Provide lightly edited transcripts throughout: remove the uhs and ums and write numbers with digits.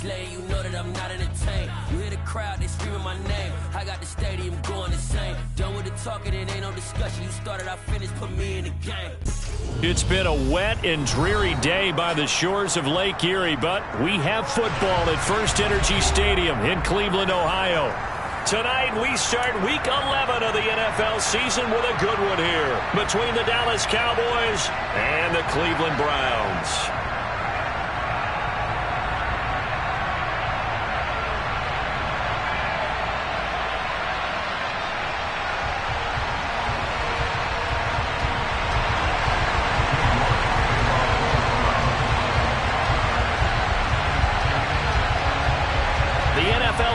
lane, you know that I'm not entertained. You hear the crowd, they screaming my name. I got the stadium going insane. Done with the talking, it ain't no discussion. You started, I finished, put me in the game. It's been a wet and dreary day by the shores of Lake Erie, but we have football at First Energy Stadium in Cleveland, Ohio. Tonight, we start Week 11 of the NFL season with a good one here between the Dallas Cowboys and the Cleveland Browns.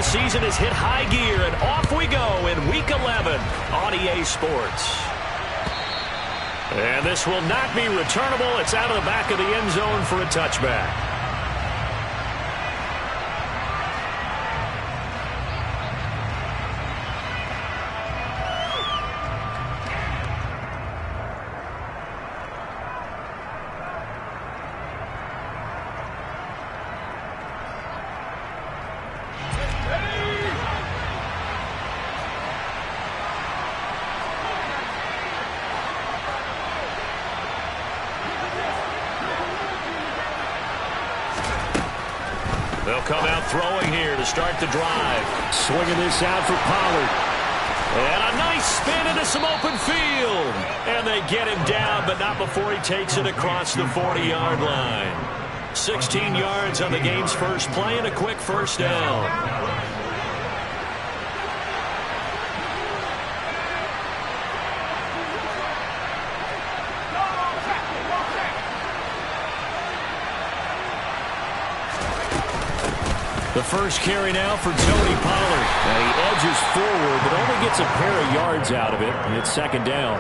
Season has hit high gear, and off we go in Week 11 on EA Sports. And this will not be returnable. It's out of the back of the end zone for a touchback. They'll come out throwing here to start the drive. Swinging this out for Pollard. And a nice spin into some open field. And they get him down, but not before he takes it across the 40-yard line. 16 yards on the game's first play and a quick first down. The first carry now for Tony Pollard. And he edges forward, but only gets a pair of yards out of it. And it's second down.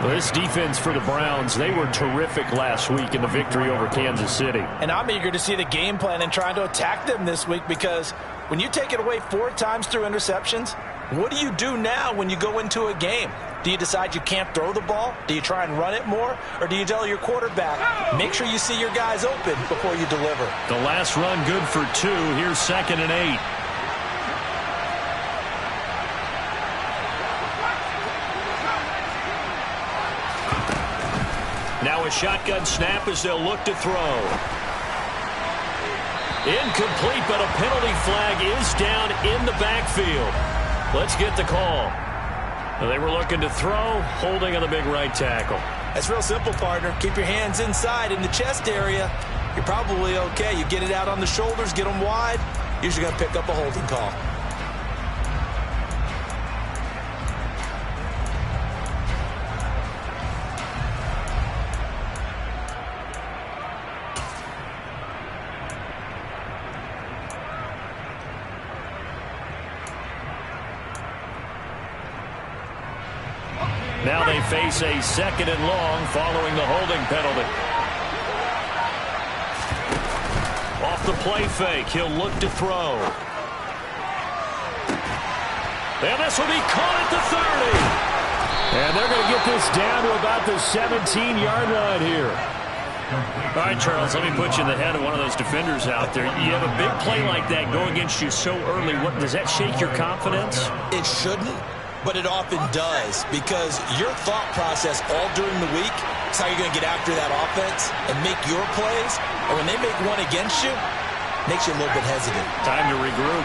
Well, this defense for the Browns, they were terrific last week in the victory over Kansas City. And I'm eager to see the game plan and trying to attack them this week, because when you take it away 4 times through interceptions, what do you do now when you go into a game? Do you decide you can't throw the ball? Do you try and run it more? Or do you tell your quarterback, make sure you see your guys open before you deliver? The last run good for 2. Here's 2nd and 8. Now a shotgun snap as they'll look to throw. Incomplete, but a penalty flag is down in the backfield. Let's get the call. They were looking to throw, holding on the big right tackle. That's real simple, partner. Keep your hands inside in the chest area. You're probably okay. You get it out on the shoulders, get them wide. Usually going to pick up a holding call. Now they face a 2nd and long following the holding penalty. Off the play fake, he'll look to throw. And this will be caught at the 30. And they're going to get this down to about the 17-yard line here. All right, Charles, let me put you in the head of one of those defenders out there. You have a big play like that go against you so early. Does that shake your confidence? It shouldn't. But it often does, because your thought process all during the week is how you're going to get after that offense and make your plays. And when they make one against you, it makes you a little bit hesitant. Time to regroup.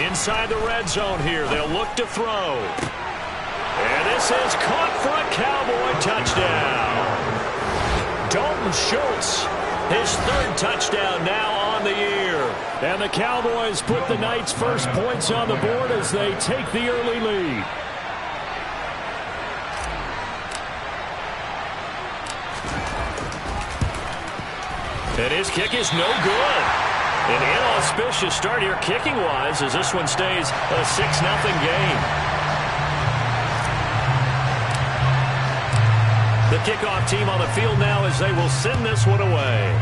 Inside the red zone here, they'll look to throw. And this is caught for a Cowboy touchdown. Dalton Schultz, his 3rd touchdown now on the year. And the Cowboys put the Knights' first points on the board as they take the early lead. And his kick is no good. An inauspicious start here kicking-wise as this one stays a 6-0 game. The kickoff team on the field now as they will send this one away.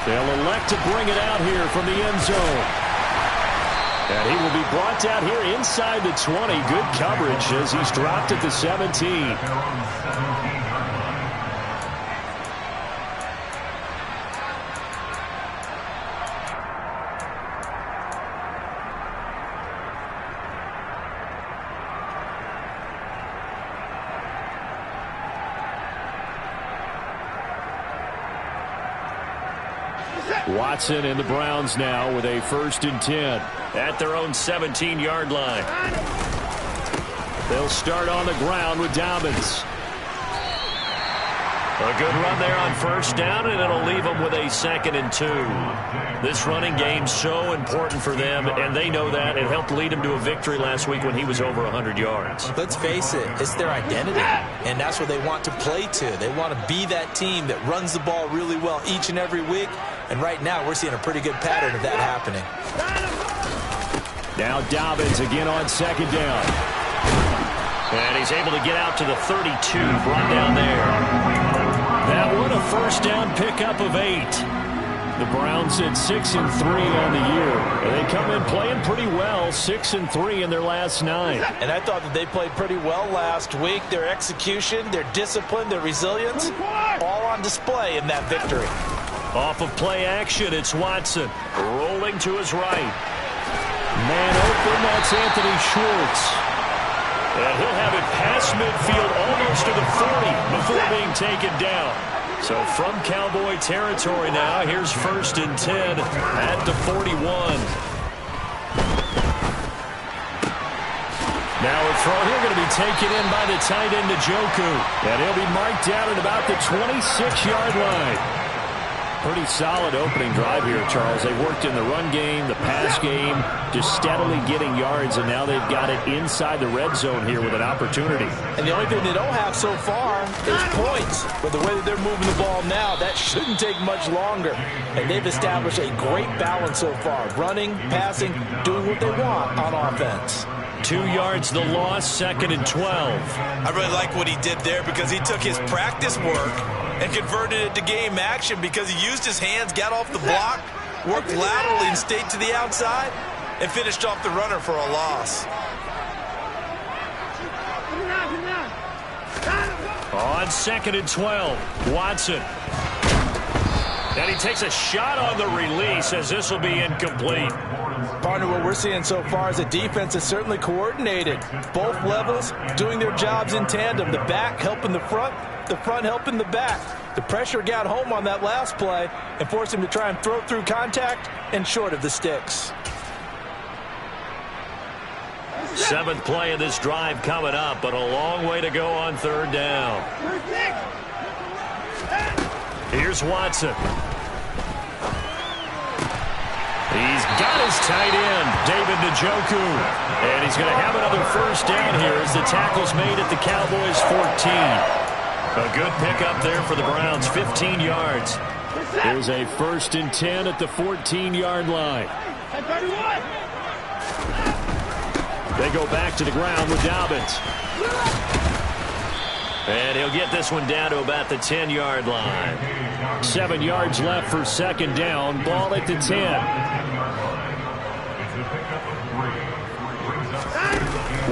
They'll elect to bring it out here from the end zone. And he will be brought out here inside the 20. Good coverage as he's dropped at the 17. Watson and the Browns now with a 1st and 10 at their own 17-yard line. They'll start on the ground with Dobbins. A good run there on 1st down, and it'll leave them with a 2nd and 2. This running game's so important for them, and they know that. It helped lead them to a victory last week when he was over 100 yards. Let's face it, it's their identity, and that's what they want to play to. They want to be that team that runs the ball really well each and every week, and right now we're seeing a pretty good pattern of that happening. Now Dobbins again on 2nd down. And he's able to get out to the 32, brought down there. That one a 1st down pickup of 8. The Browns at 6 and 3 on the year. And they come in playing pretty well, 6 and 3 in their last 9. And I thought that they played pretty well last week. Their execution, their discipline, their resilience, all on display in that victory. Off of play action, it's Watson rolling to his right. Man open, that's Anthony Schwartz. And he'll have it past midfield almost to the 40 before being taken down. So from Cowboy territory now, here's 1st and 10 at the 41. Now a throw here going to be taken in by the tight end Njoku. And he'll be marked down at about the 26-yard line. Pretty solid opening drive here, Charles. They worked in the run game, the pass game, just steadily getting yards, and now they've got it inside the red zone here with an opportunity. And the only thing they don't have so far is points. But the way that they're moving the ball now, that shouldn't take much longer. And they've established a great balance so far. Running, passing, doing what they want on offense. 2 yards the loss, 2nd and 12. I really like what he did there because he took his practice work and converted it to game action because he used his hands, got off the block, worked laterally and stayed to the outside, and finished off the runner for a loss. On 2nd and 12, Watson. And he takes a shot on the release as this will be incomplete. Partner, what we're seeing so far is a defense is certainly coordinated. Both levels doing their jobs in tandem. The back helping the front helping the back. The pressure got home on that last play and forced him to try and throw through contact and short of the sticks. 7th play of this drive coming up, but a long way to go on 3rd down. Here's Watson. He's got his tight end, David Njoku. And he's going to have another 1st down here as the tackle's made at the Cowboys' 14. A good pickup there for the Browns, 15 yards. Here's a 1st and 10 at the 14-yard line. They go back to the ground with Dobbins. And he'll get this one down to about the 10-yard line. 7 yards left for 2nd down. Ball at the 10.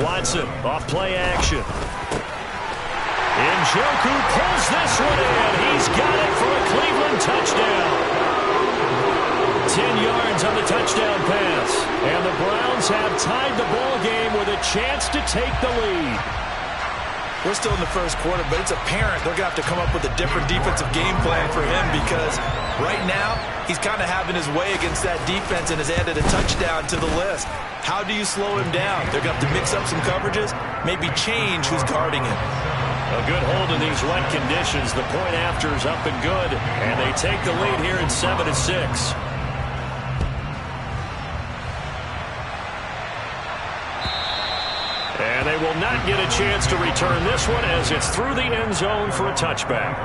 Watson off play action. Njoku pulls this one in. He's got it for a Cleveland touchdown. 10 yards on the touchdown pass. And the Browns have tied the ball game with a chance to take the lead. We're still in the 1st quarter, but it's apparent they're going to have to come up with a different defensive game plan for him because right now he's kind of having his way against that defense and has added a touchdown to the list. How do you slow him down? They're going to have to mix up some coverages, maybe change who's guarding him. A good hold in these wet conditions. The point after is up and good, and they take the lead here at 7-6. And they will not get a chance to return this one as it's through the end zone for a touchback.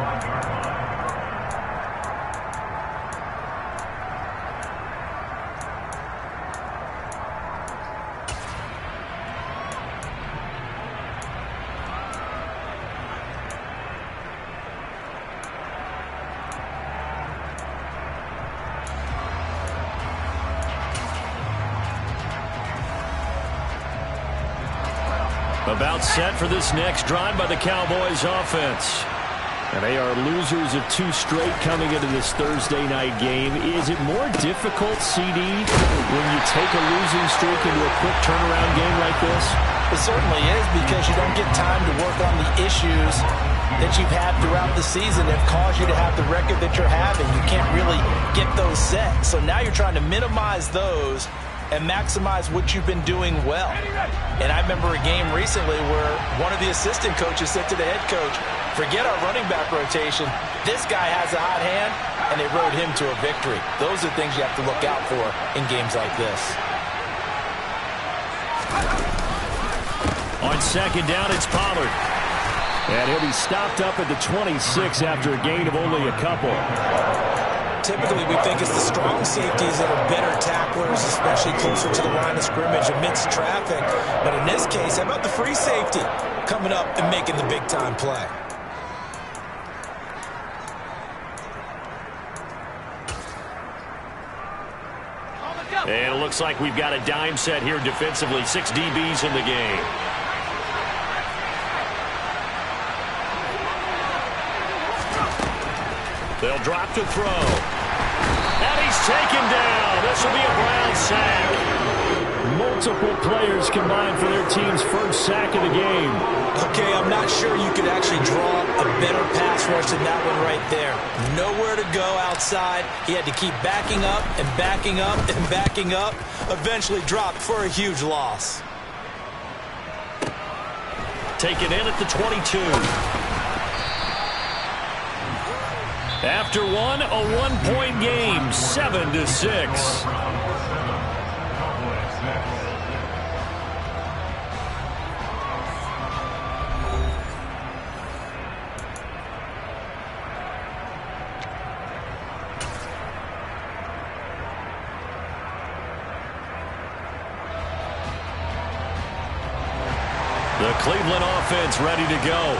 About set for this next drive by the Cowboys offense. And they are losers of 2 straight coming into this Thursday night game. Is it more difficult, CD, when you take a losing streak into a quick turnaround game like this? It certainly is because you don't get time to work on the issues that you've had throughout the season have caused you to have the record that you're having. You can't really get those set. So now you're trying to minimize those and maximize what you've been doing well. And I remember a game recently where one of the assistant coaches said to the head coach, forget our running back rotation. This guy has a hot hand, and they rode him to a victory. Those are things you have to look out for in games like this. On second down, it's Pollard. And he'll be stopped up at the 26 after a gain of only a couple. Typically, we think it's the strong safeties that are better tacklers, especially closer to the line of scrimmage amidst traffic. But in this case, how about the free safety coming up and making the big-time play? And it looks like we've got a dime set here defensively. 6 DBs in the game. They'll drop to throw. And he's taken down. This will be a Brown sack. Multiple players combined for their team's first sack of the game. Okay, I'm not sure you could actually draw a better pass rush than that one right there. Nowhere to go outside. He had to keep backing up and backing up and backing up. Eventually dropped for a huge loss. Taken in at the 22. After one, a one-point game, 7-6. The Cleveland offense ready to go.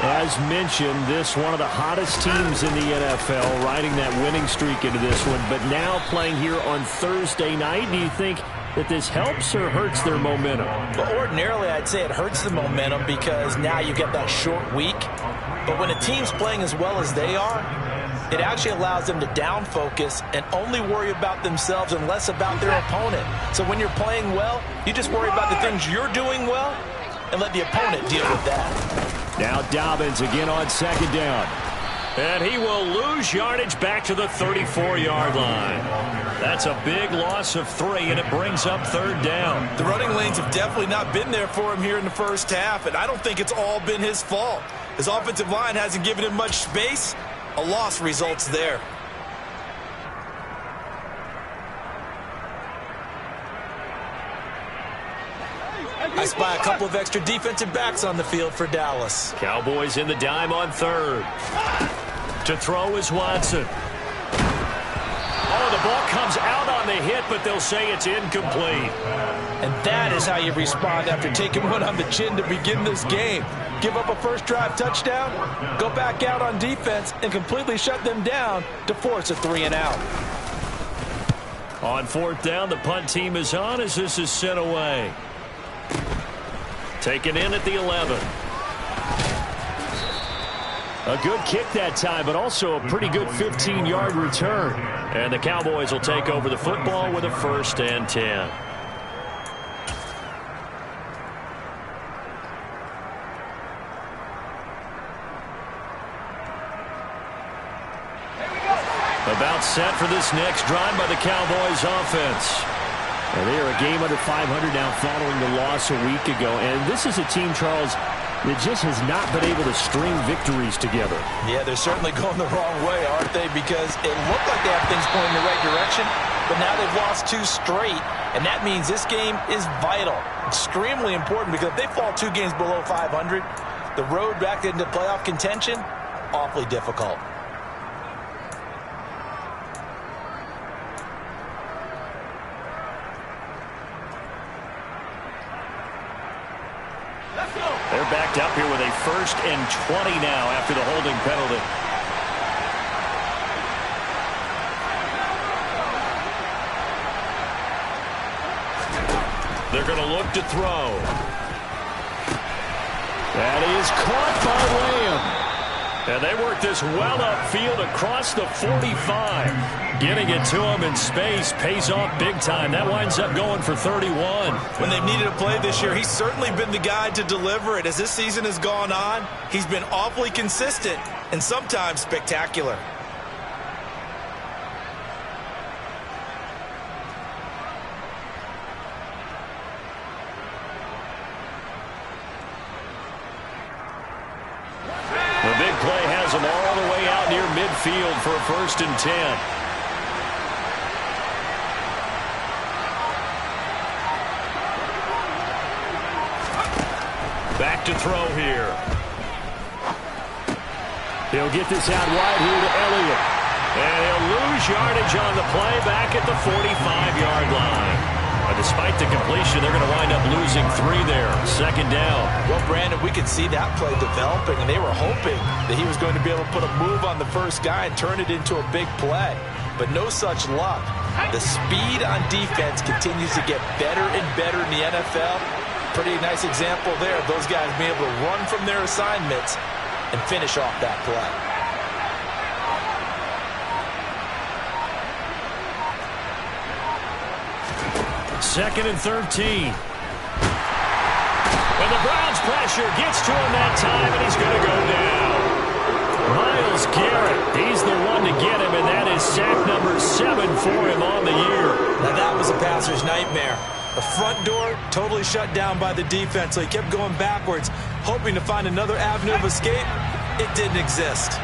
As mentioned, this one of the hottest teams in the NFL, riding that winning streak into this one, but now playing here on Thursday night. Do you think that this helps or hurts their momentum? Well, ordinarily, I'd say it hurts the momentum because now you get that short week. But when a team's playing as well as they are, it actually allows them to down focus and only worry about themselves and less about their opponent. So when you're playing well, you just worry about the things you're doing well and let the opponent deal with that. Now Dobbins again on second down. And he will lose yardage back to the 34-yard line. That's a big loss of 3, and it brings up third down. The running lanes have definitely not been there for him here in the first half, and I don't think it's all been his fault. His offensive line hasn't given him much space. A loss results there. I spy a couple of extra defensive backs on the field for Dallas. Cowboys in the dime on third. To throw is Watson. Oh, the ball comes out on the hit, but they'll say it's incomplete. And that is how you respond after taking one on the chin to begin this game. Give up a first drive touchdown, go back out on defense, and completely shut them down to force a 3-and-out. On fourth down, the punt team is on as this is sent away. Taken in at the 11. A good kick that time, but also a pretty good 15-yard return. And the Cowboys will take over the football with a 1st and 10. About set for this next drive by the Cowboys offense. And they are a game under 500 now following the loss a week ago. And this is a team, Charles, that just has not been able to string victories together. Yeah, they're certainly going the wrong way, aren't they? Because it looked like they have things going in the right direction, but now they've lost 2 straight. And that means this game is vital, extremely important, because if they fall 2 games below 500, the road back into playoff contention, awfully difficult. They're backed up here with a 1st and 20 now after the holding penalty. They're going to look to throw. That is caught by Lamb. And they work this well upfield across the 45. Getting it to him in space pays off big time. That winds up going for 31. When they've needed a play this year, he's certainly been the guy to deliver it. As this season has gone on, he's been awfully consistent and sometimes spectacular. The big play has him all the way out near midfield for a 1st and 10. Back to throw here. He'll get this out wide here to Elliott. And he'll lose yardage on the play back at the 45-yard line. Despite the completion, they're going to wind up losing 3 there. 2nd down. Well, Brandon, we could see that play developing, and they were hoping that he was going to be able to put a move on the first guy and turn it into a big play. But no such luck. The speed on defense continues to get better and better in the NFL. Pretty nice example there of those guys being able to run from their assignments and finish off that play. Second and 13. And the Browns' pressure gets to him that time, and he's going to go down. Myles Garrett, he's the one to get him, and that is sack number 7 for him on the year. Now that was a passer's nightmare. The front door totally shut down by the defense, so he kept going backwards, hoping to find another avenue of escape. It didn't exist.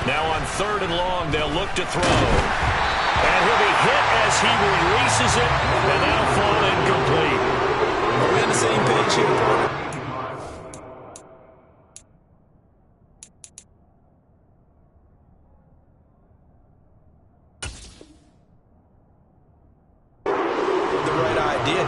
Now on 3rd and long, they'll look to throw. And he'll be hit as he releases it, and that'll fall incomplete. Are we on the same page here?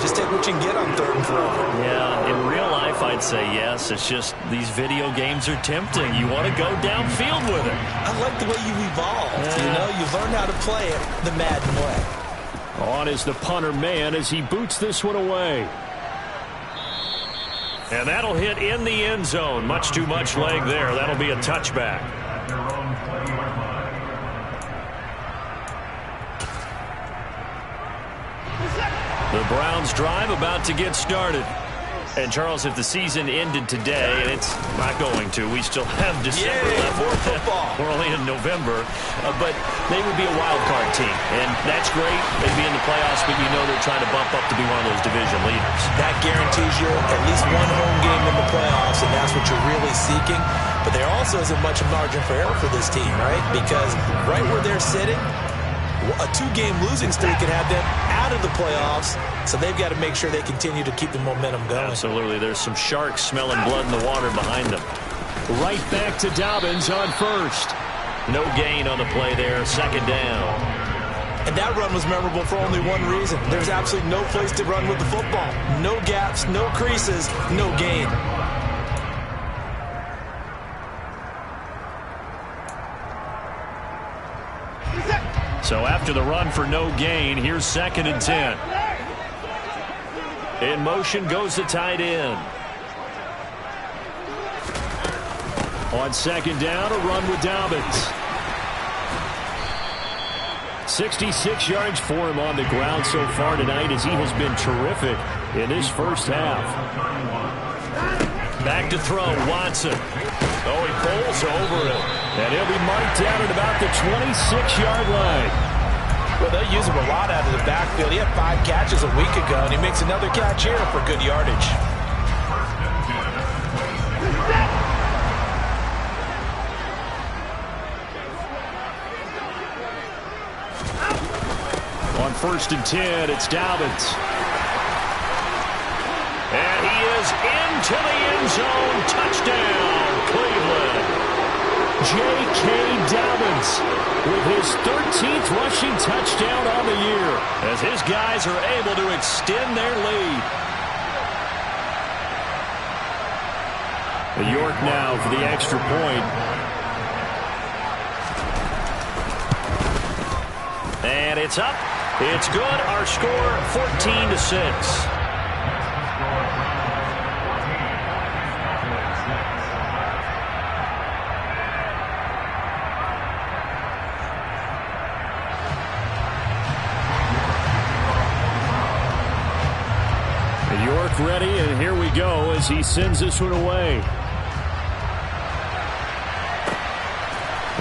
Just take what you can get on 3rd and 4. Yeah, in real life, I'd say yes. It's just these video games are tempting. You want to go downfield with it. I like the way you've evolved. You know, you've learned how to play it the Madden way. On is the punter man as he boots this one away. And that'll hit in the end zone. Much too much leg there. That'll be a touchback. The Browns drive about to get started. And, Charles, if the season ended today, and it's not going to, we still have December left. More football. We're only in November. But they would be a wild card team. And that's great. They'd be in the playoffs, but you know they're trying to bump up to be one of those division leaders. That guarantees you at least one home game in the playoffs, and that's what you're really seeking. But there also isn't much margin for error for this team, right? Because right where they're sitting, a 2-game losing streak could have them out of the playoffs, so they've got to make sure they continue to keep the momentum going. Absolutely. There's some sharks smelling blood in the water behind them. Right back to Dobbins on 1st. No gain on the play there. 2nd down. And that run was memorable for only one reason. There's absolutely no place to run with the football. No gaps, no creases, no gain. So after the run for no gain, here's 2nd and 10. In motion goes the tight end. On 2nd down, a run with Dobbins. 66 yards for him on the ground so far tonight as he has been terrific in this first half. Back to throw, Watson. Oh, he pulls over it. And he'll be marked down at about the 26-yard line. Well, they'll use him a lot out of the backfield. He had 5 catches a week ago, and he makes another catch here for good yardage. On 1st and 10, it's Dobbins. And he is into the end zone. Touchdown, Cleveland. J.K. Dobbins with his 13th rushing touchdown on the year as his guys are able to extend their lead. York now for the extra point. And it's up. It's good. Our score, 14-6. York ready, and here we go as he sends this one away.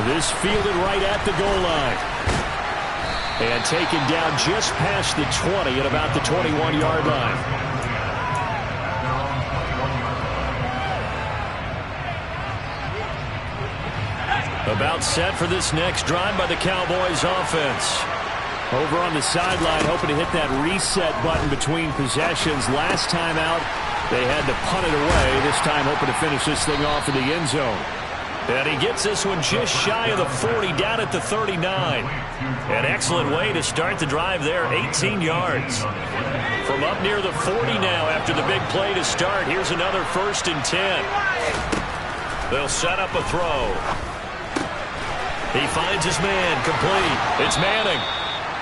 This fielded right at the goal line. And taken down just past the 20 at about the 21-yard line. About set for this next drive by the Cowboys offense. Over on the sideline, hoping to hit that reset button between possessions. Last time out, they had to punt it away. This time, hoping to finish this thing off in the end zone. And he gets this one just shy of the 40, down at the 39. An excellent way to start the drive there, 18 yards. From up near the 40 now after the big play to start. Here's another 1st and 10. They'll set up a throw. He finds his man, complete. It's Manning.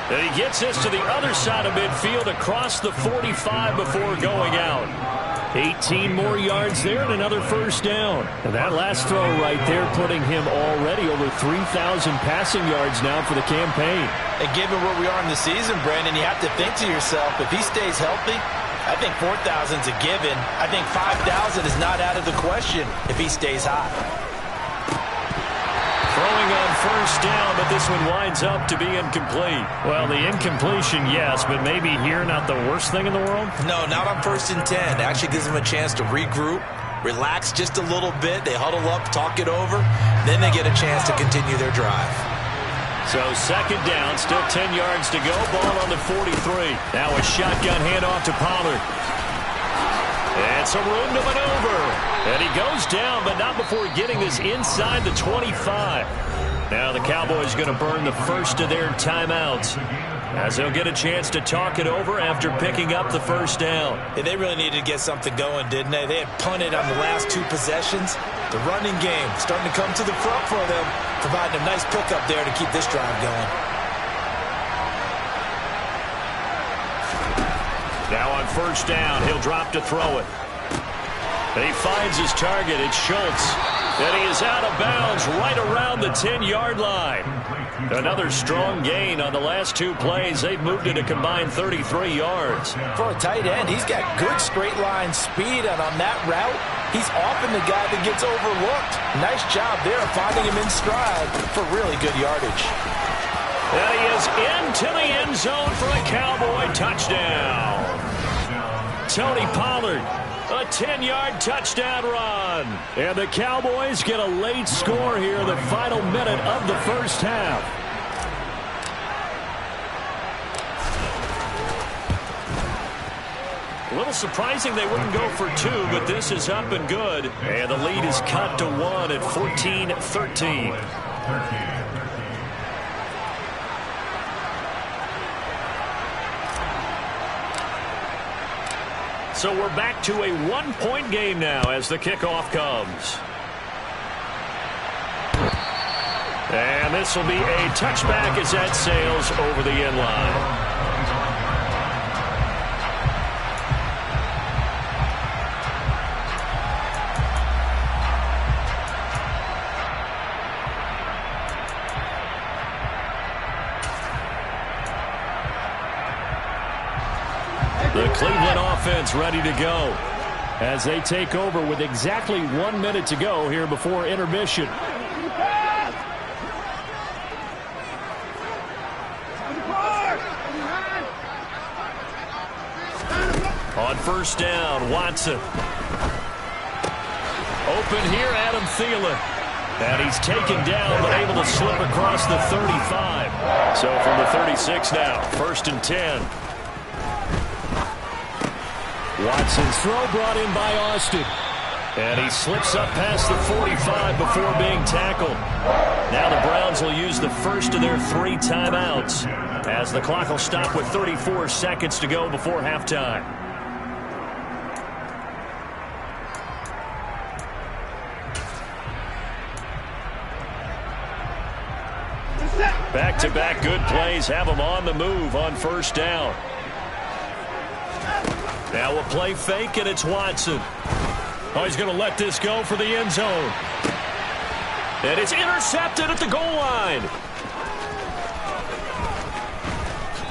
And he gets this to the other side of midfield across the 45 before going out. 18 more yards there and another 1st down. And that last throw right there putting him already over 3,000 passing yards now for the campaign. And given where we are in the season, Brandon, you have to think to yourself, if he stays healthy, I think 4,000's a given. I think 5,000 is not out of the question if he stays hot. Throwing on 1st down, but this one winds up to be incomplete. Well, the incompletion, yes, but maybe here not the worst thing in the world? No, not on 1st and 10. It actually gives them a chance to regroup, relax just a little bit. They huddle up, talk it over. Then they get a chance to continue their drive. So 2nd down, still 10 yards to go. Ball on the 43. Now a shotgun handoff to Pollard. And some room to maneuver. And he goes down, but not before getting this inside the 25. Now the Cowboys going to burn the first of their timeouts, as they'll get a chance to talk it over after picking up the 1st down. Yeah, they really needed to get something going, didn't they? They had punted on the last 2 possessions. The running game starting to come to the front for them, providing a nice pickup there to keep this drive going. Now on 1st down, he'll drop to throw it. And he finds his target. It's Schultz. And he is out of bounds right around the 10-yard line. Another strong gain on the last 2 plays. They've moved it a combined 33 yards. For a tight end, he's got good straight line speed, and on that route, he's often the guy that gets overlooked. Nice job there of finding him in stride for really good yardage. And he is into the end zone for a Cowboy touchdown. Tony Pollard, a 10-yard touchdown run. And the Cowboys get a late score here, the final minute of the 1st half. A little surprising they wouldn't go for 2, but this is up and good. And the lead is cut to 1 at 14-13. So we're back to a 1-point game now as the kickoff comes. And this will be a touchback as that sails over the end line. The Cleveland offense ready to go as they take over with exactly 1 minute to go here before intermission. On 1st down, Watson. Open here, Adam Thielen. And he's taken down, but able to slip across the 35. So from the 36 now, 1st and 10. Watson's throw brought in by Austin. And he slips up past the 45 before being tackled. Now the Browns will use the first of their 3 timeouts, as the clock will stop with 34 seconds to go before halftime. Set. Back-to-back good plays have them on the move on first down. Now a play fake, and it's Watson. Oh, he's going to let this go for the end zone. And it's intercepted at the goal line.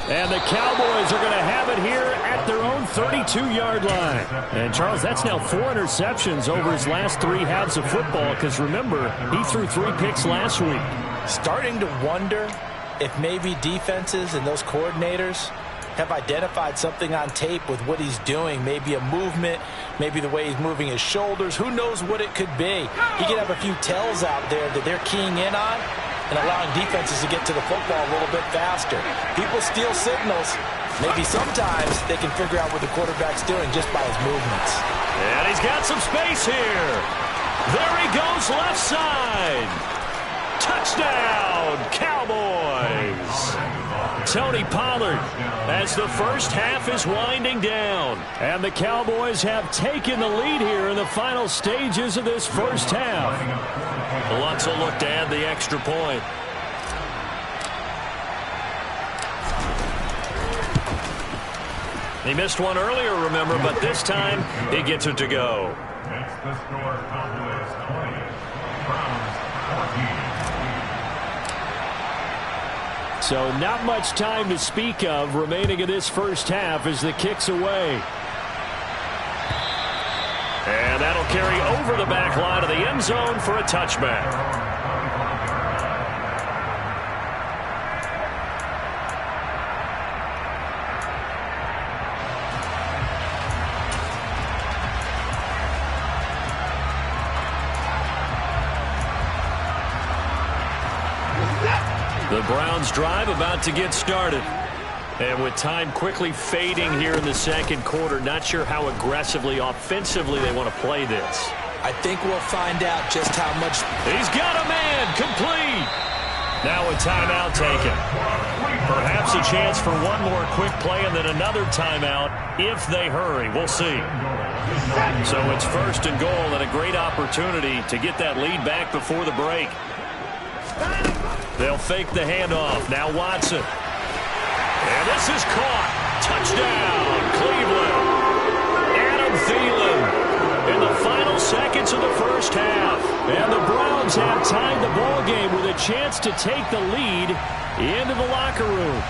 And the Cowboys are going to have it here at their own 32-yard line. And, Charles, that's now 4 interceptions over his last 3 halves of football because, remember, he threw 3 picks last week. Starting to wonder if maybe defenses and those coordinators have identified something on tape with what he's doing. Maybe a movement, maybe the way he's moving his shoulders. Who knows what it could be? He could have a few tells out there that they're keying in on and allowing defenses to get to the football a little bit faster. People steal signals. Maybe sometimes they can figure out what the quarterback's doing just by his movements. And he's got some space here. There he goes, left side. Touchdown, Cowboys. Tony Pollard as the first half is winding down. And the Cowboys have taken the lead here in the final stages of this first half. Lutz will look to add the extra point. He missed one earlier, remember, but this time he gets it to go. That's the score. Cowboys 20, Browns 14. So not much time to speak of remaining in this first half as the kick's away. And that'll carry over the back line of the end zone for a touchback. The Browns drive about to get started. And with time quickly fading here in the second quarter, not sure how aggressively, offensively they want to play this. I think we'll find out just how much. He's got a man, complete. Now a timeout taken. Perhaps a chance for one more quick play and then another timeout if they hurry. We'll see. So it's first and goal and a great opportunity to get that lead back before the break. They'll fake the handoff. Now Watson. And this is caught. Touchdown, Cleveland. Adam Thielen in the final seconds of the first half. And the Browns have tied the ball game with a chance to take the lead into the locker room.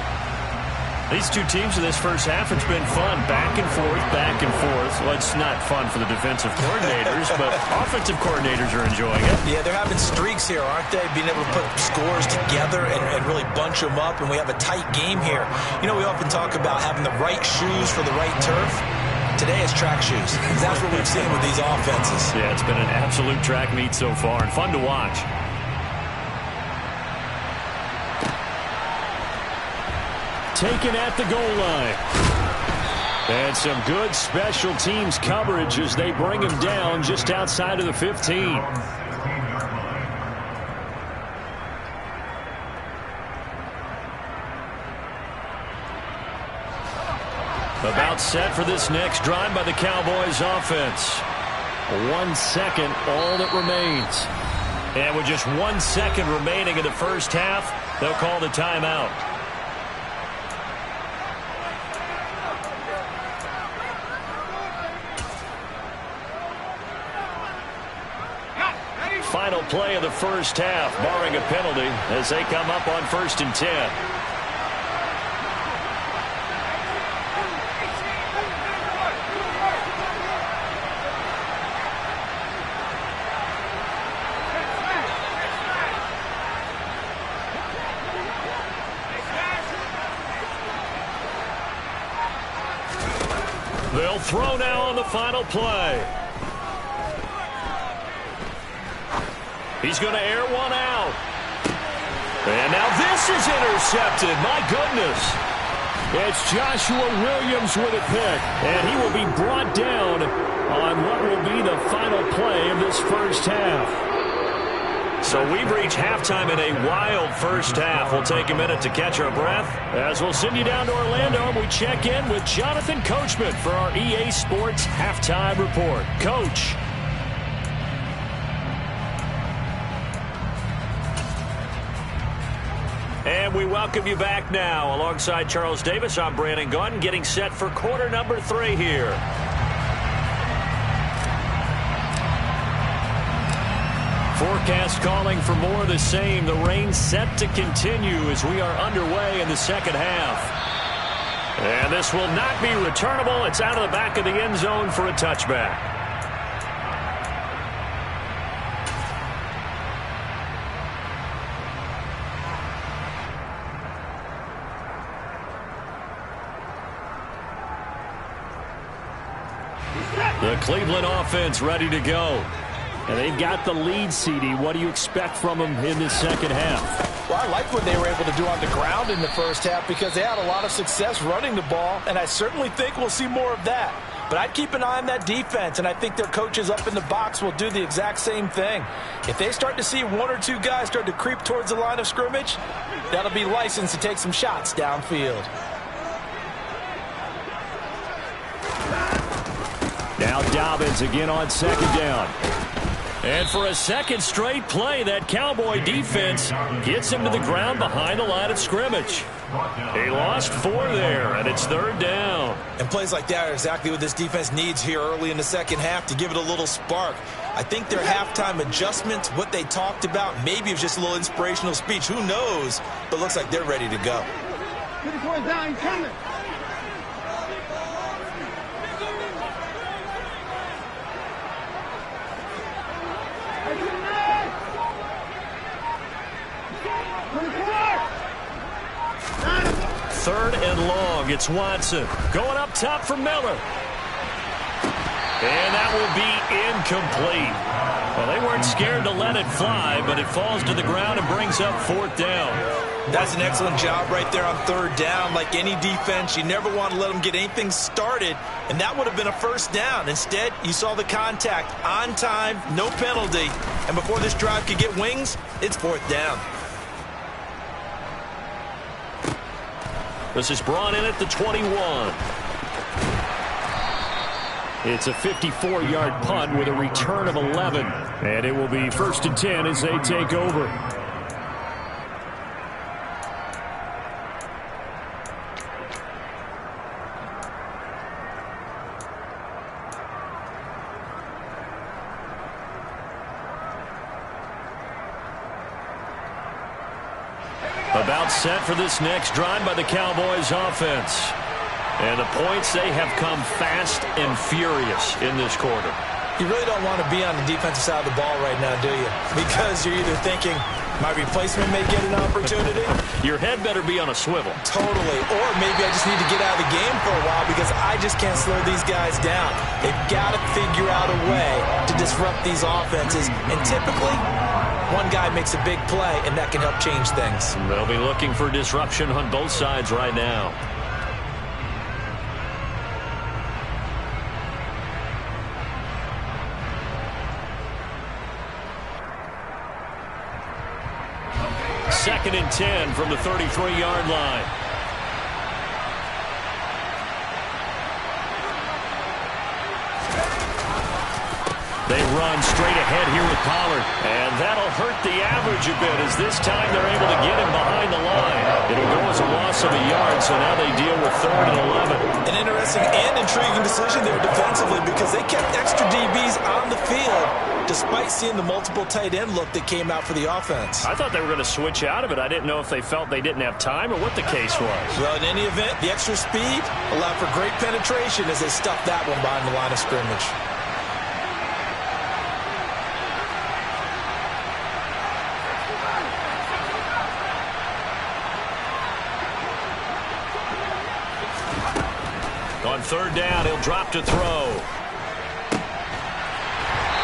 These two teams in this first half, it's been fun. Back and forth, back and forth. Well, it's not fun for the defensive coordinators, but offensive coordinators are enjoying it. Yeah, they're having streaks here, aren't they? Being able to put scores together and really bunch them up, and we have a tight game here. You know, we often talk about having the right shoes for the right turf. Today it's track shoes. That's what we've seen with these offenses. Yeah, it's been an absolute track meet so far and fun to watch. Taken at the goal line. And some good special teams coverage as they bring him down just outside of the 15. About set for this next drive by the Cowboys offense. 1 second, all that remains. And with just 1 second remaining in the first half, they'll call the timeout. Final play of the first half, barring a penalty, as they come up on 1st and 10. They'll throw now on the final play. He's going to air one out. And now this is intercepted. My goodness. It's Joshua Williams with a pick. And he will be brought down on what will be the final play of this first half. So we've reached halftime in a wild first half. We'll take a minute to catch our breath as we'll send you down to Orlando and we check in with Jonathan Coachman for our EA Sports Halftime Report. Coach. And we welcome you back now. Alongside Charles Davis, I'm Brandon Gaudin, getting set for quarter number 3 here. Forecast calling for more of the same. The rain set to continue as we are underway in the second half. And this will not be returnable. It's out of the back of the end zone for a touchback. The Cleveland offense ready to go. And they've got the lead, CD. What do you expect from them in this second half? Well, I like what they were able to do on the ground in the first half because they had a lot of success running the ball, and I certainly think we'll see more of that. But I'd keep an eye on that defense, and I think their coaches up in the box will do the exact same thing. If they start to see 1 or 2 guys start to creep towards the line of scrimmage, that'll be licensed to take some shots downfield. Now Dobbins again on second down. And for a second straight play, that Cowboy defense gets him to the ground behind the line of scrimmage. He lost 4 there, and it's third down. And plays like that are exactly what this defense needs here early in the second half to give it a little spark. I think their halftime adjustments, what they talked about, maybe it was just a little inspirational speech. Who knows? But looks like they're ready to go. 54 down, coming. Third and long. It's Watson going up top for Miller. And that will be incomplete. Well, they weren't scared to let it fly, but it falls to the ground and brings up 4th down. That's an excellent job right there on 3rd down. Like any defense, you never want to let them get anything started, and that would have been a 1st down. Instead, you saw the contact on time, no penalty, and before this drive could get wings, it's 4th down. This is brought in at the 21. It's a 54-yard punt with a return of 11. And it will be 1st and 10 as they take over. About set for this next drive by the Cowboys offense. And the points, they have come fast and furious in this quarter. You really don't want to be on the defensive side of the ball right now, do you? Because you're either thinking, my replacement may get an opportunity. Your head better be on a swivel. Totally. Or maybe I just need to get out of the game for a while because I just can't slow these guys down. They've got to figure out a way to disrupt these offenses. And typically, one guy makes a big play, and that can help change things. They'll be looking for disruption on both sides right now. Second and 10 from the 33-yard line. They run straight ahead here with Pollard. And that'll hurt the average a bit as this time they're able to get him behind the line. It'll go as a loss of a yard, so now they deal with 3rd and 11. An interesting and intriguing decision there defensively because they kept extra DBs on the field despite seeing the multiple tight end look that came out for the offense. I thought they were going to switch out of it. I didn't know if they felt they didn't have time or what the case was. Well, in any event, the extra speed allowed for great penetration as they stuffed that one behind the line of scrimmage. On 3rd down, he'll drop to throw.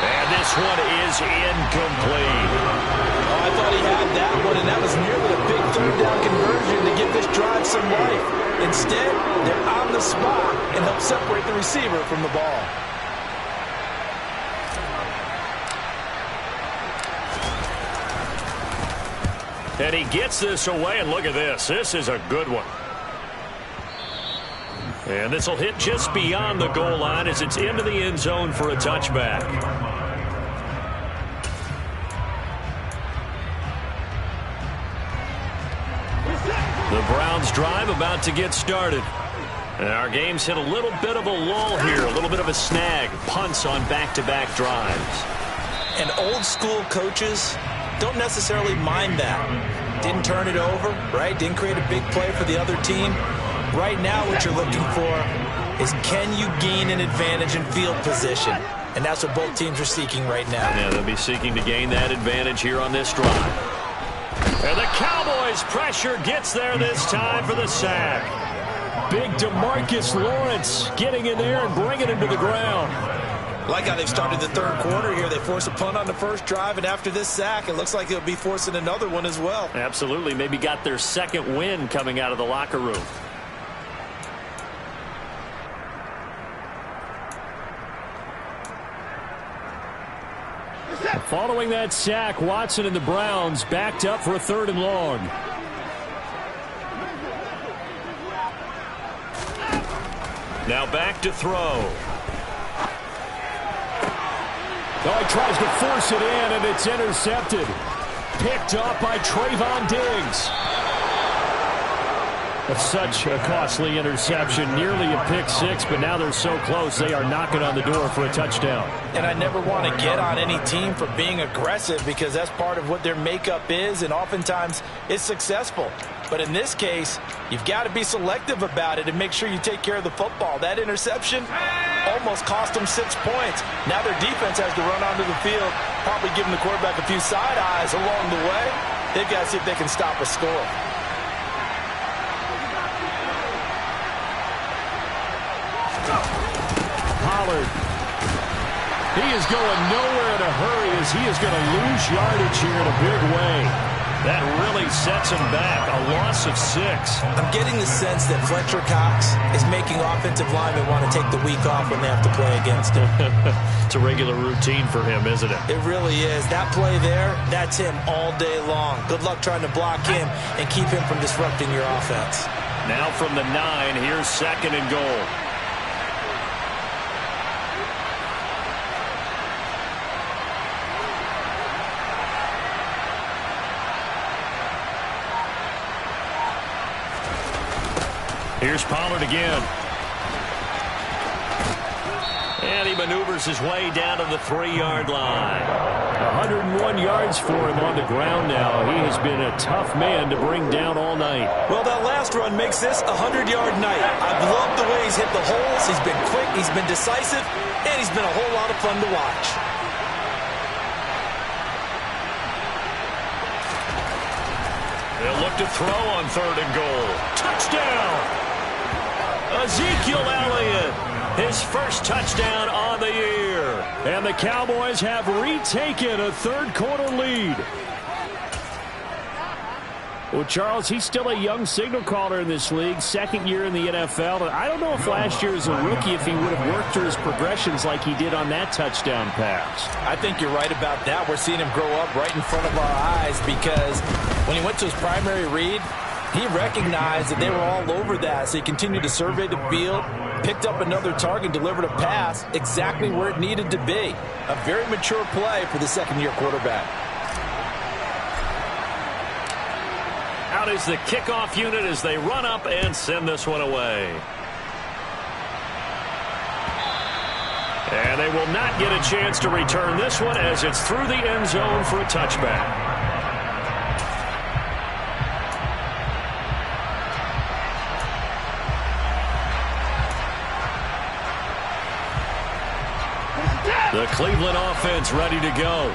And this one is incomplete. Oh, I thought he had that one, and that was nearly a big 3rd down conversion to give this drive some life. Instead, they're on the spot and help separate the receiver from the ball. And he gets this away, and look at this. This is a good one. And this will hit just beyond the goal line as it's into the end zone for a touchback. The Browns drive about to get started. And our game's hit a little bit of a lull here, a little bit of a snag. Punts on back-to-back drives. And old school coaches don't necessarily mind that. Didn't turn it over, right? Didn't create a big play for the other team. Right now what you're looking for is, can you gain an advantage in field position? And that's what both teams are seeking right now. Yeah, they'll be seeking to gain that advantage here on this drive. And the Cowboys' pressure gets there this time for the sack. Big DeMarcus Lawrence getting in there and bringing him to the ground. Like how they've started the third quarter here. They force a punt on the first drive, and after this sack, it looks like they'll be forcing another one as well. Absolutely. Maybe got their second win coming out of the locker room. Following that sack, Watson and the Browns backed up for a 3rd and long. Now back to throw. Oh, he tries to force it in, and it's intercepted. Picked up by Trayvon Diggs. That's such a costly interception, nearly a pick six, but now they're so close they are knocking on the door for a touchdown. And I never want to get on any team for being aggressive, because that's part of what their makeup is, and oftentimes it's successful. But in this case, you've got to be selective about it and make sure you take care of the football. That interception almost cost them 6 points. Now their defense has to run onto the field, probably giving the quarterback a few side eyes along the way. They've got to see if they can stop a score. Pollard. He is going nowhere in a hurry, as he is going to lose yardage here in a big way. That really sets him back. A loss of 6. I'm getting the sense that Fletcher Cox is making offensive linemen want to take the week off when they have to play against him. It's a regular routine for him, isn't it? It really is. That play there, that's him all day long. Good luck trying to block him and keep him from disrupting your offense. Now from the 9, here's 2nd and goal. Here's Pollard again. And he maneuvers his way down to the 3-yard line. 101 yards for him on the ground now. He has been a tough man to bring down all night. Well, that last run makes this a 100-yard night. I've loved the way he's hit the holes. He's been quick, he's been decisive, and he's been a whole lot of fun to watch. They'll look to throw on 3rd and goal. Touchdown! Ezekiel Elliott, his first touchdown on the year. And the Cowboys have retaken a 3rd quarter lead. Well, Charles, he's still a young signal caller in this league, 2nd year in the NFL. I don't know if last year as a rookie, if he would have worked through his progressions like he did on that touchdown pass. I think you're right about that. We're seeing him grow up right in front of our eyes, because when he went to his primary read, he recognized that they were all over that, so he continued to survey the field, picked up another target, delivered a pass exactly where it needed to be. A very mature play for the 2nd-year quarterback. Out is the kickoff unit as they run up and send this one away. And they will not get a chance to return this one, as it's through the end zone for a touchback. The Cleveland offense ready to go.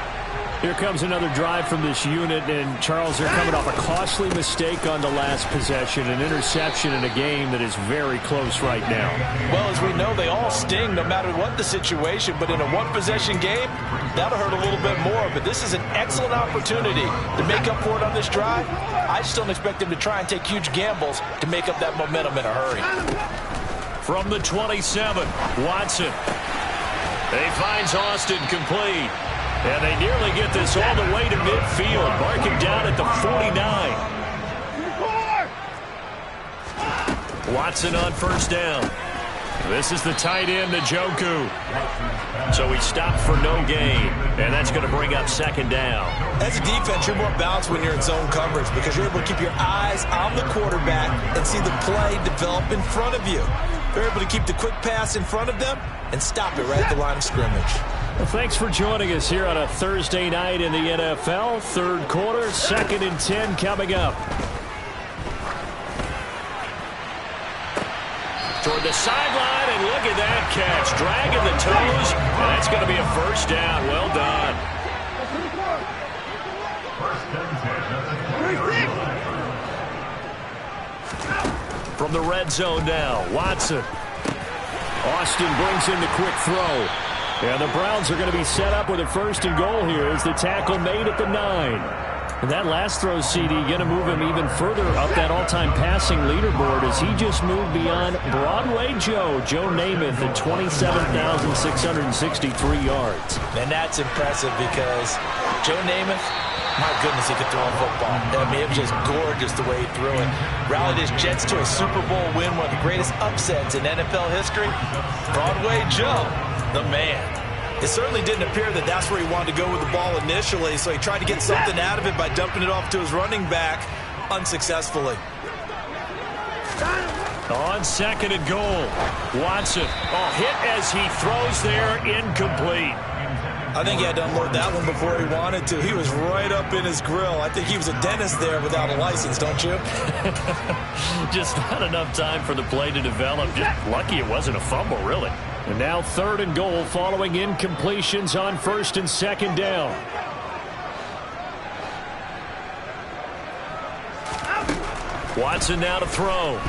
Here comes another drive from this unit, and Charles, they're coming off a costly mistake on the last possession, an interception in a game that is very close right now. Well, as we know, they all sting no matter what the situation, but in a one-possession game, that'll hurt a little bit more. But this is an excellent opportunity to make up for it on this drive. I just don't expect them to try and take huge gambles to make up that momentum in a hurry. From the 27, Watson. He finds Austin complete. And they nearly get this all the way to midfield. Mark him down at the 49. Watson on 1st down. This is the tight end, Njoku. So he stopped for no gain, and that's going to bring up second down. As a defense, you're more balanced when you're in zone coverage because you're able to keep your eyes on the quarterback and see the play develop in front of you. They're able to keep the quick pass in front of them and stop it right at the line of scrimmage. Well, thanks for joining us here on a Thursday night in the NFL. Third quarter, 2nd and 10 coming up. Toward the sideline, and look at that catch. Dragging the toes, and that's going to be a first down. Well done. From the red zone now, Watson. Austin brings in the quick throw. And the Browns are going to be set up with a 1st and goal here as the tackle made at the 9. And that last throw, CD, going to move him even further up that all-time passing leaderboard as he just moved beyond Broadway Joe Namath at 27,663 yards. And that's impressive because Joe Namath, my goodness, he could throw a football. I mean, it was just gorgeous the way he threw it. Rallied his Jets to a Super Bowl win, one of the greatest upsets in NFL history. Broadway Joe, the man. It certainly didn't appear that that's where he wanted to go with the ball initially, so he tried to get something out of it by dumping it off to his running back unsuccessfully. On 2nd and goal, Watson. Oh, hit as he throws there, incomplete. I think he had to unload that one before he wanted to. He was right up in his grill. I think he was a dentist there without a license, don't you? Just not enough time for the play to develop. Just lucky it wasn't a fumble, really. And now 3rd and goal following incompletions on 1st and 2nd down. Watson now to throw.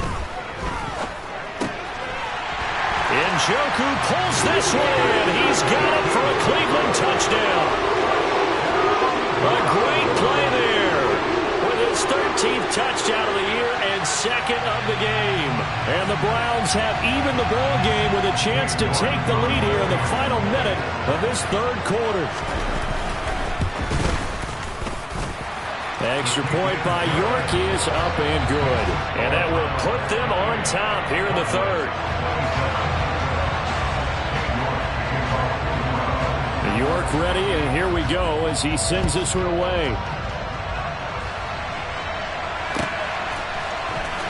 Njoku pulls this one, and he's got it for a Cleveland touchdown. A great play there with his 13th touchdown of the year and 2nd of the game. And the Browns have even the ball game with a chance to take the lead here in the final minute of this 3rd quarter. Extra point by York is up and good. And that will put them on top here in the 3rd. York ready, and here we go as he sends this one away.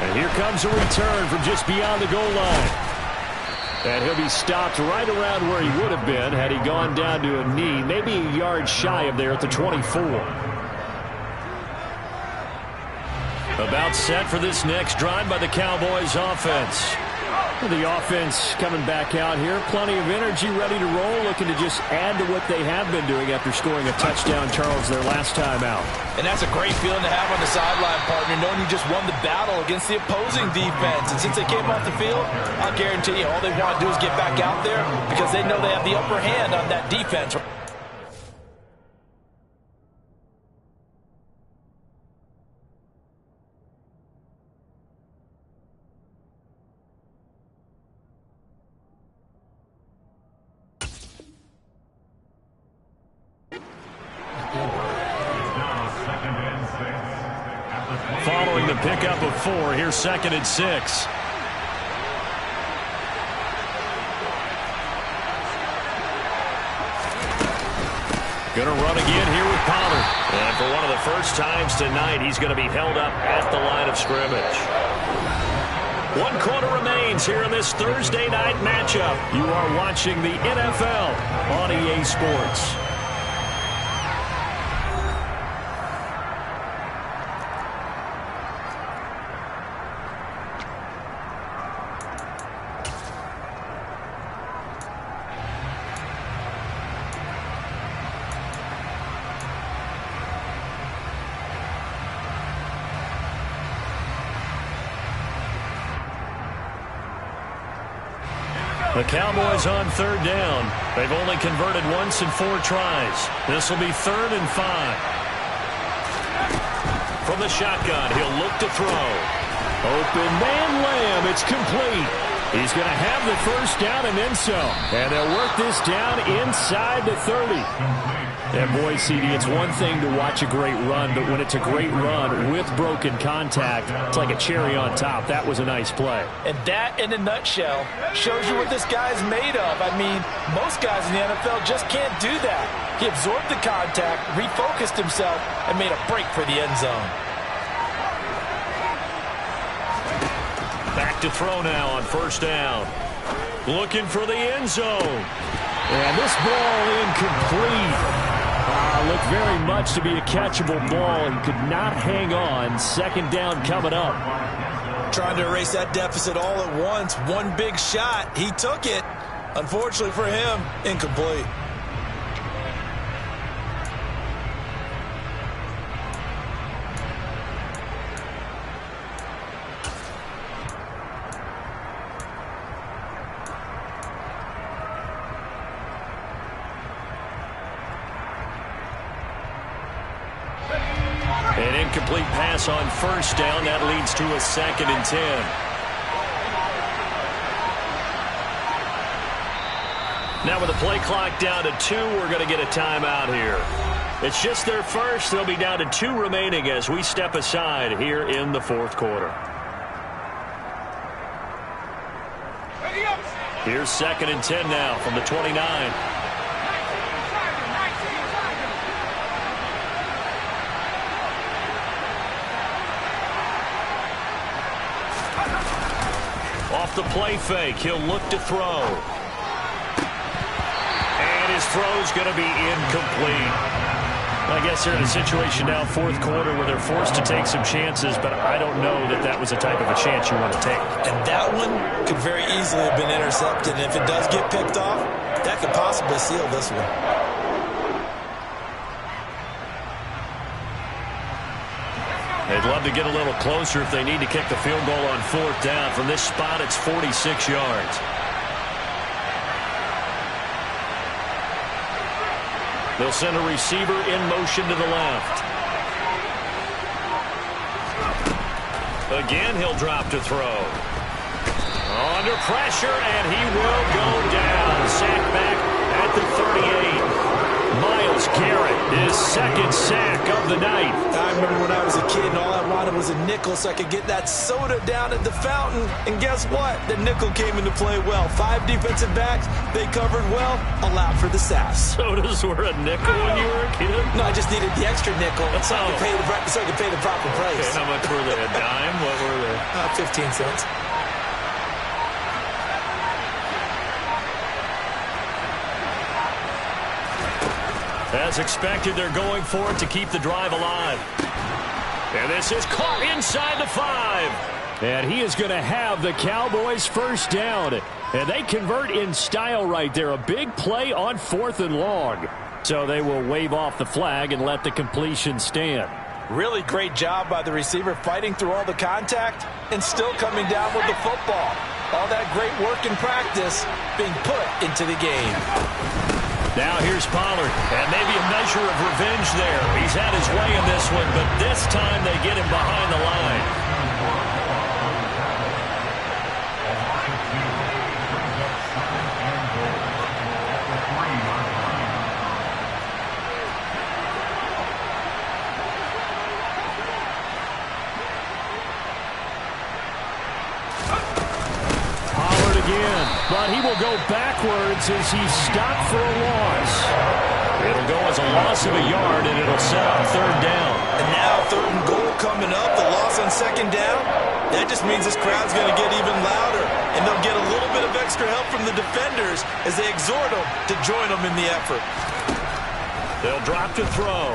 And here comes a return from just beyond the goal line. And he'll be stopped right around where he would have been had he gone down to a knee, maybe a yard shy of there at the 24. About set for this next drive by the Cowboys offense. The offense coming back out here. Plenty of energy, ready to roll, looking to just add to what they have been doing after scoring a touchdown, Charles, their last time out. And that's a great feeling to have on the sideline, partner, knowing you just won the battle against the opposing defense. And since they came off the field, I'll guarantee you all they want to do is get back out there because they know they have the upper hand on that defense. Following the pickup of 4, here's 2nd and 6. Going to run again here with Pollard. And for one of the first times tonight, he's going to be held up at the line of scrimmage. 1 quarter remains here in this Thursday night matchup. You are watching the NFL on EA Sports. The Cowboys on 3rd down. They've only converted once in 4 tries. This will be 3rd and 5. From the shotgun, he'll look to throw. Open man, Lamb. It's complete. He's going to have the first down and then some. And they'll work this down inside the 30. And boy, CD, it's one thing to watch a great run, but when it's a great run with broken contact, it's like a cherry on top. That was a nice play. And that, in a nutshell, shows you what this guy's made of. I mean, most guys in the NFL just can't do that. He absorbed the contact, refocused himself, and made a break for the end zone. Back to throw now on first down. Looking for the end zone. And this ball incomplete. Looked very much to be a catchable ball. He could not hang on. Second down coming up. Trying to erase that deficit all at once. One big shot. He took it. Unfortunately for him, incomplete. An incomplete pass on first down. That leads to a 2nd and 10. Now with the play clock down to 2, we're going to get a timeout here. It's just their first. They'll be down to 2 remaining as we step aside here in the 4th quarter. Here's 2nd and 10 now from the 29. Off the play fake, he'll look to throw. And his throw's going to be incomplete. I guess they're in a situation now, 4th quarter, where they're forced to take some chances, but I don't know that that was the type of a chance you want to take. And that one could very easily have been intercepted. And if it does get picked off, that could possibly seal this one. They'd love to get a little closer if they need to kick the field goal on 4th down. From this spot, it's 46 yards. They'll send a receiver in motion to the left. Again, he'll drop to throw. Under pressure, and he will go down. Sack back at the 38. Myles Garrett, his 2nd sack of the night. I remember when I was a kid and all I wanted was a nickel so I could get that soda down at the fountain. And guess what? The nickel came into play well. 5 defensive backs, they covered well, allowed for the sass. Sodas were a nickel when you were a kid? No, I just needed the extra nickel so I could pay the proper price. And how much were they? A dime? What were they? 15 cents. As expected, they're going for it to keep the drive alive. And this is caught inside the 5. And he is going to have the Cowboys first down. And they convert in style right there. A big play on 4th and long. So they will wave off the flag and let the completion stand. Really great job by the receiver fighting through all the contact and still coming down with the football. All that great work in practice being put into the game. Now here's Pollard, and maybe a measure of revenge there. He's had his way in this one, but this time they get him behind the line. But he will go backwards as he's stopped for a loss. It'll go as a loss of a yard, and it'll set up 3rd down. And now 3rd and goal coming up, the loss on 2nd down. That just means this crowd's going to get even louder. And they'll get a little bit of extra help from the defenders as they exhort them to join them in the effort. They'll drop to throw.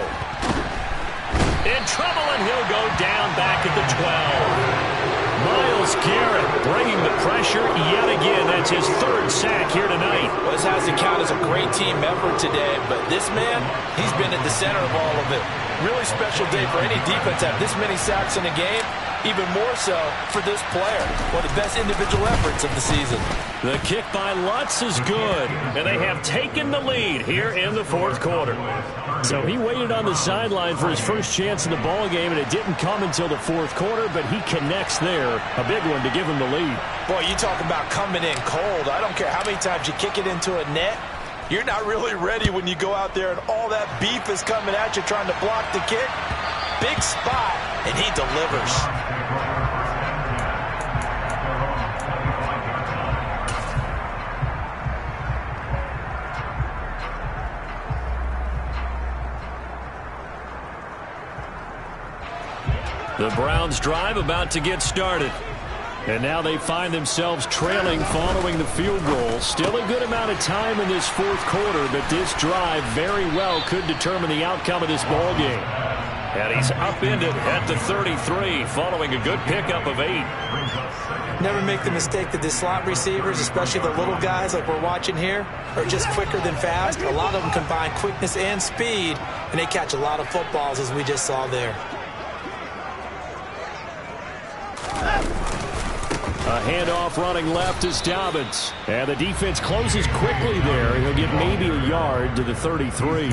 In trouble, and he'll go down back at the 12. Myles Garrett bringing the pressure yet again. That's his 3rd sack here tonight. Well, this has to count as a great team effort today, but this man, he's been at the center of all of it. Really special day for any defense to have this many sacks in a game. Even more so for this player. One of the best individual efforts of the season. The kick by Lutz is good, and they have taken the lead here in the fourth quarter. So he waited on the sideline for his first chance in the ball game, and it didn't come until the fourth quarter, but he connects there. A big one to give him the lead. Boy, you talk about coming in cold. I don't care how many times you kick it into a net. You're not really ready when you go out there and all that beef is coming at you trying to block the kick. Big spot, and he delivers. The Browns' drive about to get started. And now they find themselves trailing following the field goal. Still a good amount of time in this fourth quarter, but this drive very well could determine the outcome of this ball game. And he's upended at the 33 following a good pickup of 8. Never make the mistake that the slot receivers, especially the little guys like we're watching here, are just quicker than fast. A lot of them combine quickness and speed, and they catch a lot of footballs as we just saw there. A handoff running left is Dobbins. And the defense closes quickly there. He'll get maybe a yard to the 33.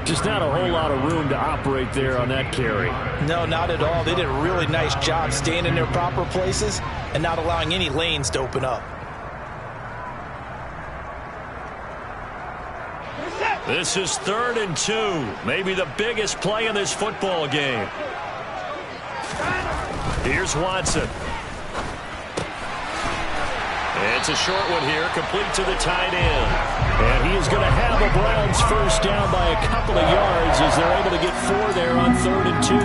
Just not a whole lot of room to operate there on that carry. No, not at all. They did a really nice job staying in their proper places and not allowing any lanes to open up. This is 3rd and 2. Maybe the biggest play in this football game. Here's Watson. It's a short one here, complete to the tight end. And he is going to have the Browns first down by a couple of yards as they're able to get 4 there on 3rd and 2.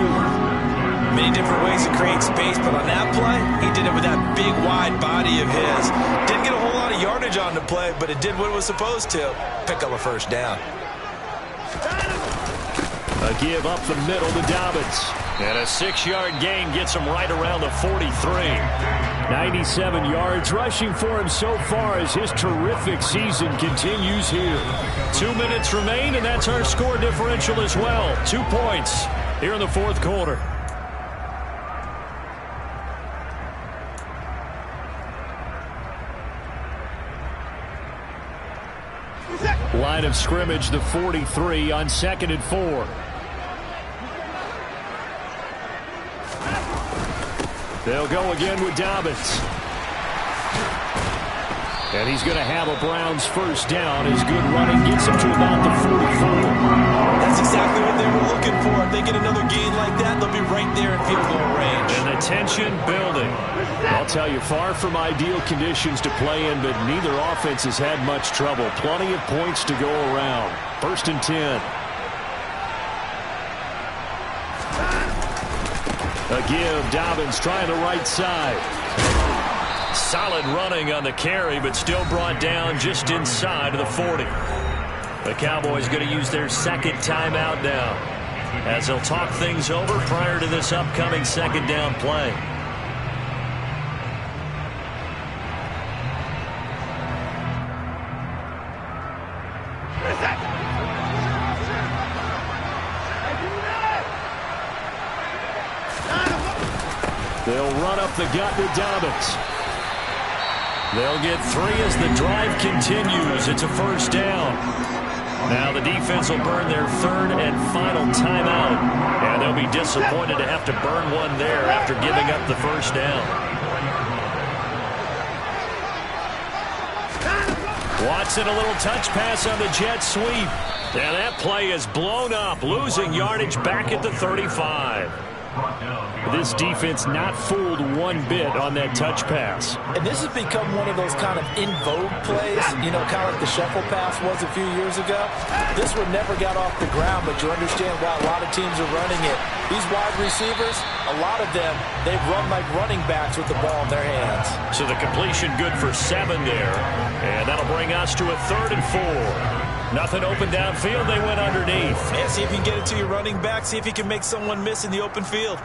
Many different ways to create space, but on that play, he did it with that big, wide body of his. Didn't get a whole lot of yardage on the play, but it did what it was supposed to. Pick up a first down. A give up the middle to Dobbins. And a 6-yard gain gets him right around the 43. 97 yards rushing for him so far as his terrific season continues here. 2 minutes remain, and that's our score differential as well. 2 points here in the fourth quarter. Line of scrimmage, the 43 on 2nd and 4. They'll go again with Dobbins. And he's going to have a Browns first down as good running gets him to about the 44. That's exactly what they were looking for. If they get another gain like that, they'll be right there in field goal range. And the tension building. I'll tell you, far from ideal conditions to play in, but neither offense has had much trouble. Plenty of points to go around. 1st and 10. A give, Dobbins trying the right side. Solid running on the carry, but still brought down just inside of the 40. The Cowboys going to use their 2nd timeout now, as they'll talk things over prior to this upcoming 2nd down play. They'll run up the gut with Dobbins. They'll get 3 as the drive continues. It's a first down. Now the defense will burn their 3rd and final timeout. And they'll be disappointed to have to burn one there after giving up the first down. Watson, a little touch pass on the jet sweep. And that play is blown up, losing yardage back at the 35. This defense not fooled one bit on that touch pass. And this has become one of those kind of in vogue plays, you know, kind of like the shuffle pass was a few years ago. This one never got off the ground, but you understand why a lot of teams are running it. These wide receivers, a lot of them, they run like running backs with the ball in their hands. So the completion good for 7 there. And that'll bring us to a 3rd and 4. Nothing open downfield. They went underneath. And see if you can get it to your running back. See if you can make someone miss in the open field.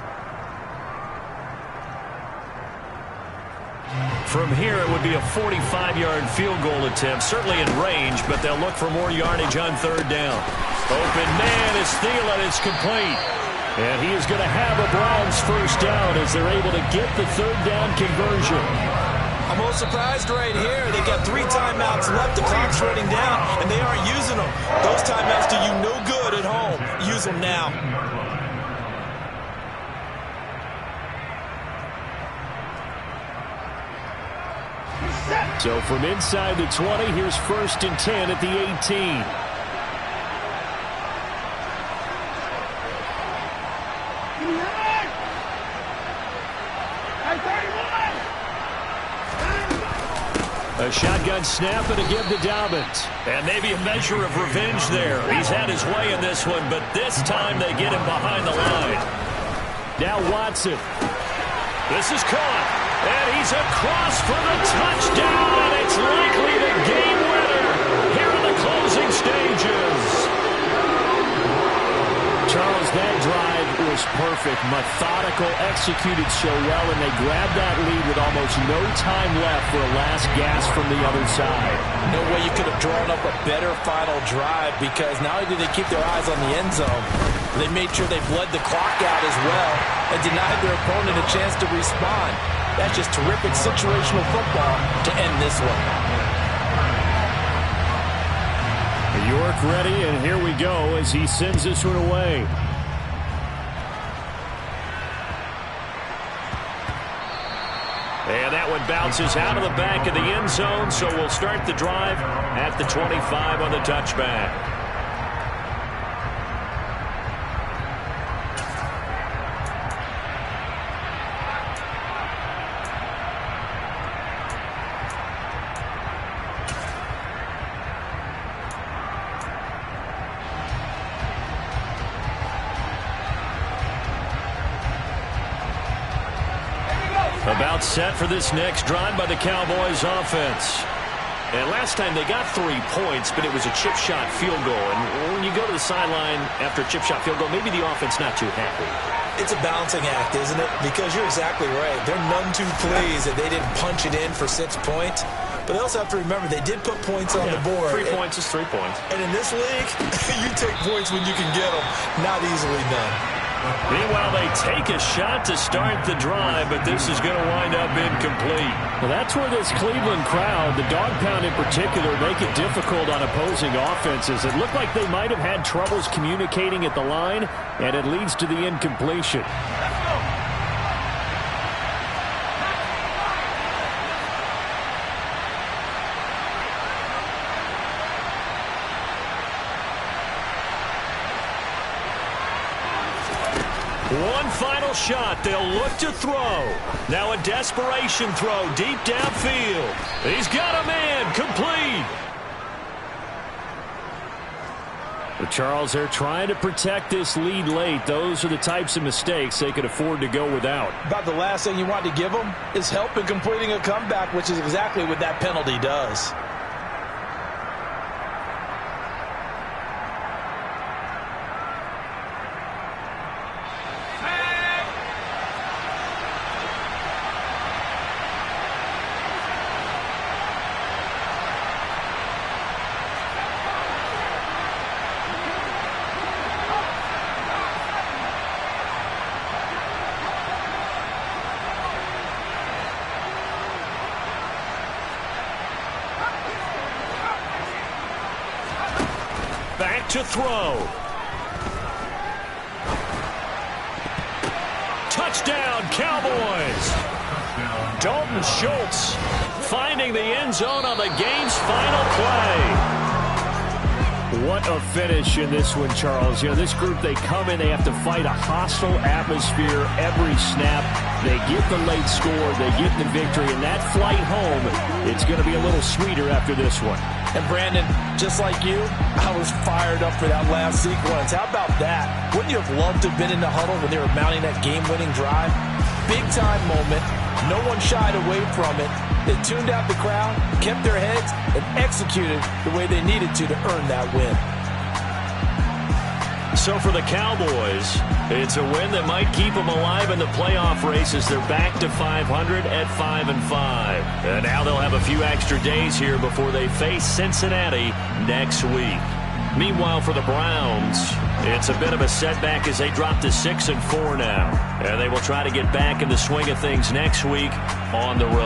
From here, it would be a 45-yard field goal attempt, certainly in range, but they'll look for more yardage on third down. Open man is Thielen. It's complete. And he is going to have a Browns first down as they're able to get the third down conversion. I'm most surprised right here. They got 3 timeouts left. The clock's running down, and they aren't using them. Those timeouts do you no good at home. Use them now. So from inside the 20, here's 1st and 10 at the 18. A shotgun snap and a give to Dobbins. And maybe a measure of revenge there. He's had his way in this one, but this time they get him behind the line. Now Watson. This is caught. And he's across for the touchdown, and it's likely the game winner here in the closing stages. Charles, that drive was perfect. Methodical, executed so well, and they grabbed that lead with almost no time left for a last gasp from the other side. No way you could have drawn up a better final drive, because not only did they keep their eyes on the end zone, they made sure they bled the clock out as well and denied their opponent a chance to respond. That's just terrific situational football to end this one. York ready, and here we go as he sends this one away. And that one bounces out of the back of the end zone, so we'll start the drive at the 25 on the touchback. About set for this next drive by the Cowboys offense. And last time they got 3 points, but it was a chip shot field goal. And when you go to the sideline after a chip shot field goal, maybe the offense not too happy. It's a balancing act, isn't it? Because you're exactly right. They're none too pleased that they didn't punch it in for 6 points. But they also have to remember they did put points on the board. 3 points is 3 points. And in this league, you take points when you can get them. Not easily done. Meanwhile, they take a shot to start the drive, but this is going to wind up incomplete. Well, that's where this Cleveland crowd, the dog pound in particular, make it difficult on opposing offenses. It looked like they might have had troubles communicating at the line, and it leads to the incompletion. One final shot. They'll look to throw. Now a desperation throw deep downfield. He's got a man. Complete. But Charles, they're trying to protect this lead late. Those are the types of mistakes they could afford to go without. About the last thing you want to give them is help in completing a comeback, which is exactly what that penalty does. Back to throw. Touchdown, Cowboys. Dalton Schultz finding the end zone on the game's final play. What a finish in this one, Charles. You know, this group, they come in, they have to fight a hostile atmosphere every snap. They get the late score, they get the victory, and that flight home, it's going to be a little sweeter after this one. And Brandon, just like you, I was fired up for that last sequence. How about that? Wouldn't you have loved to have been in the huddle when they were mounting that game-winning drive? Big-time moment. No one shied away from it. They tuned out the crowd, kept their heads, and executed the way they needed to earn that win. So for the Cowboys, It's a win that might keep them alive in the playoff race as they're back to 500 at 5-5. And now they'll have a few extra days here before they face Cincinnati next week. Meanwhile, for the Browns, it's a bit of a setback as they drop to 6-4 now. And they will try to get back in the swing of things next week on the road.